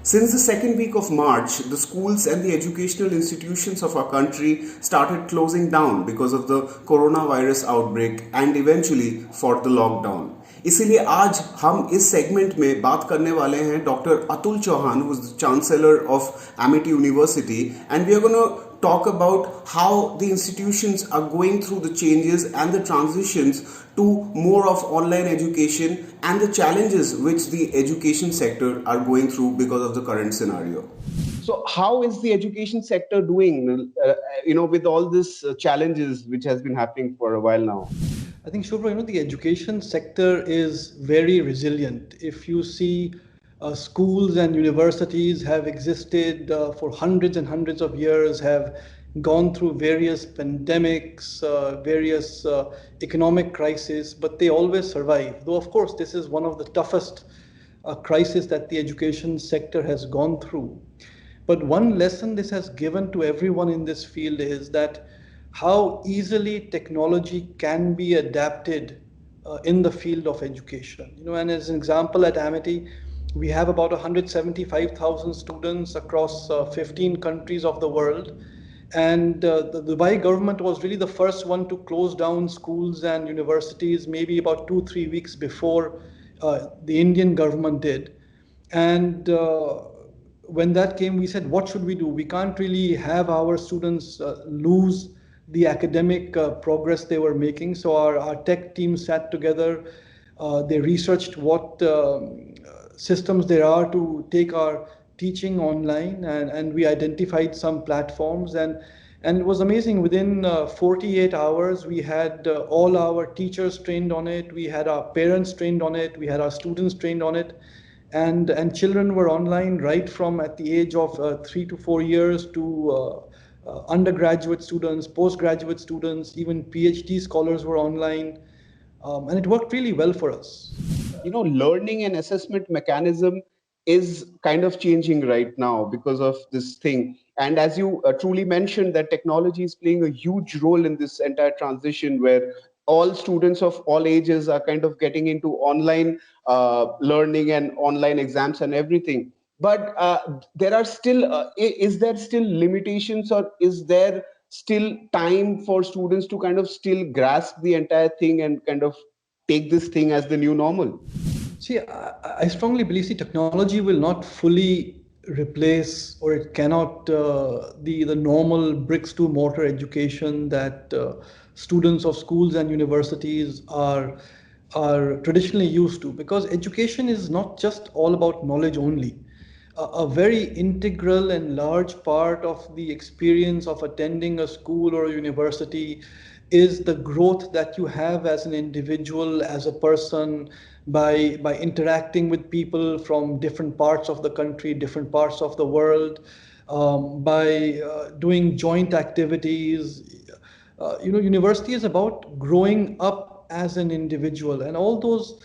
Since the second week of March, the schools and the educational institutions of our country started closing down because of the coronavirus outbreak and eventually for the lockdown. इसीलिए आज हम इस segment में बात करने वाले हैं doctor Atul Chauhan, who is the chancellor of Amity University, and we are going to talk about how the institutions are going through the changes and the transitions to more of online education and the challenges which the education sector are going through because of the current scenario. So how is the education sector doing, with all these challenges which has been happening for a while now? I think, Shubhra, the education sector is very resilient. If you see schools and universities have existed for hundreds and hundreds of years, have gone through various pandemics, various economic crises, but they always survive. Though, of course, this is one of the toughest crises that the education sector has gone through. But one lesson this has given to everyone in this field is that how easily technology can be adapted in the field of education. And as an example, at Amity, we have about 175,000 students across 15 countries of the world. And the Dubai government was really the first one to close down schools and universities maybe about 2-3 weeks before the Indian government did. And when that came, we said, what should we do? We can't really have our students lose the academic progress they were making. So our tech team sat together. They researched what systems there are to take our teaching online, and we identified some platforms. And it was amazing. Within 48 hours, we had all our teachers trained on it. We had our parents trained on it. We had our students trained on it. And children were online right from at the age of 3 to 4 years to undergraduate students, postgraduate students, even PhD scholars were online. And it worked really well for us. Learning and assessment mechanism is kind of changing right now because of this thing. And as you truly mentioned, that technology is playing a huge role in this entire transition where all students of all ages are kind of getting into online learning and online exams and everything. But there are still, is there still limitations, or is there still time for students to kind of still grasp the entire thing and kind of take this thing as the new normal? See, I strongly believe, technology will not fully replace, or it cannot the normal bricks to mortar education that students of schools and universities are traditionally used to, because education is not just all about knowledge only. A very integral and large part of the experience of attending a school or a university is the growth that you have as an individual, as a person, by interacting with people from different parts of the country, different parts of the world, by doing joint activities. University is about growing up as an individual, and all those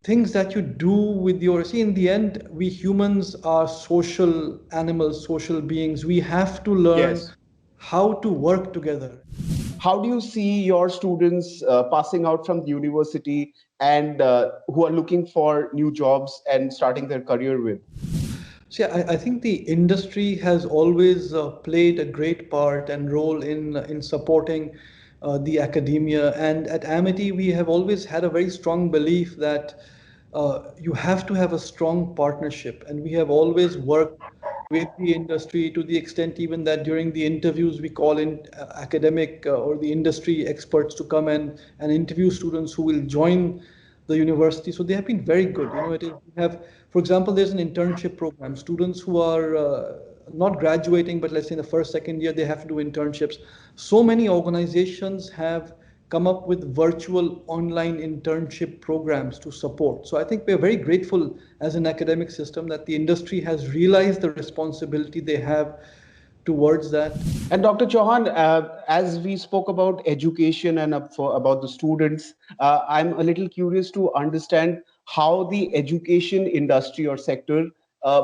things that you do with your, see, in the end, we humans are social animals, social beings. We have to learn Yes. how to work together. How do you see your students passing out from the university and who are looking for new jobs and starting their career with? See, I think the industry has always played a great part and role in supporting the academia. And at Amity, we have always had a very strong belief that you have to have a strong partnership. And we have always worked with the industry to the extent even that during the interviews, we call in academic or the industry experts to come and interview students who will join the university. So they have been very good. It is, we have, for example, there's an internship program. Students who are not graduating, but let's say in the first, second year, they have to do internships. So many organizations have come up with virtual online internship programs to support. So I think we're very grateful as an academic system that the industry has realized the responsibility they have towards that. And Dr. Chauhan, as we spoke about education and about the students, I'm a little curious to understand how the education industry or sector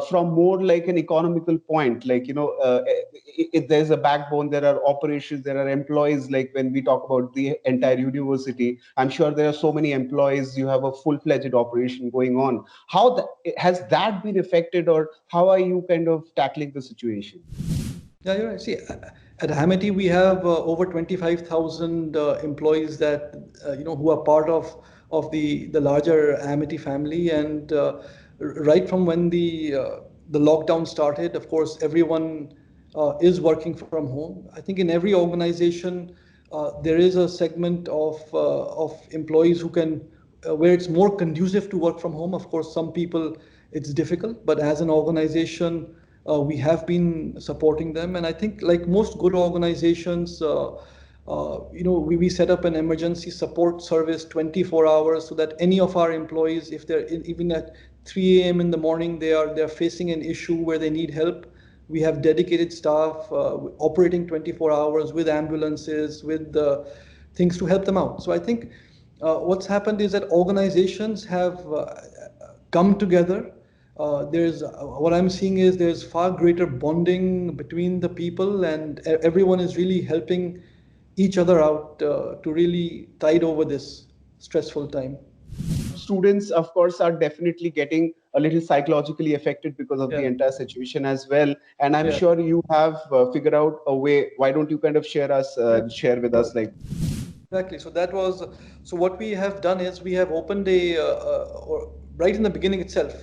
from more like an economical point, like, if there's a backbone, there are operations, there are employees. Like when we talk about the entire university, I'm sure there are so many employees, you have a full-fledged operation going on. How has that been affected, or how are you kind of tackling the situation? Yeah, you're right. See, at Amity, we have over 25,000 employees that who are part of the larger Amity family, and right from when the lockdown started, of course, everyone is working from home. I think in every organization there is a segment of employees who can where it's more conducive to work from home. Of course, some people it's difficult, but as an organization, we have been supporting them. And I think, like most good organizations, we set up an emergency support service 24 hours so that any of our employees, if they're even at 3 a.m. in the morning, they're facing an issue where they need help. We have dedicated staff operating 24 hours with ambulances, with things to help them out. So I think what's happened is that organizations have come together. There's what I'm seeing is there's far greater bonding between the people, and everyone is really helping each other out to really tide over this stressful time. Students, of course, are definitely getting a little psychologically affected because of the Yeah, entire situation as well. And I'm yeah, sure you have figured out a way. Why don't you kind of yeah. share with us, like? Exactly. So what we have done is we have opened or right in the beginning itself.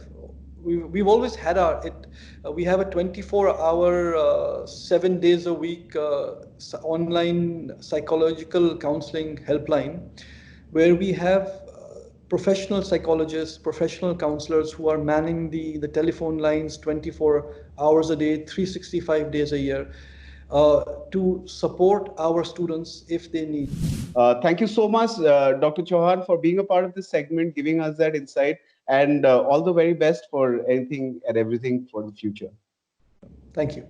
We've always had we have a 24-hour, 7 days a week online psychological counseling helpline, where we have professional psychologists, professional counselors who are manning the telephone lines 24 hours a day, 365 days a year, to support our students if they need. Thank you so much, Dr. Chauhan, for being a part of this segment, giving us that insight, and all the very best for anything and everything for the future. Thank you.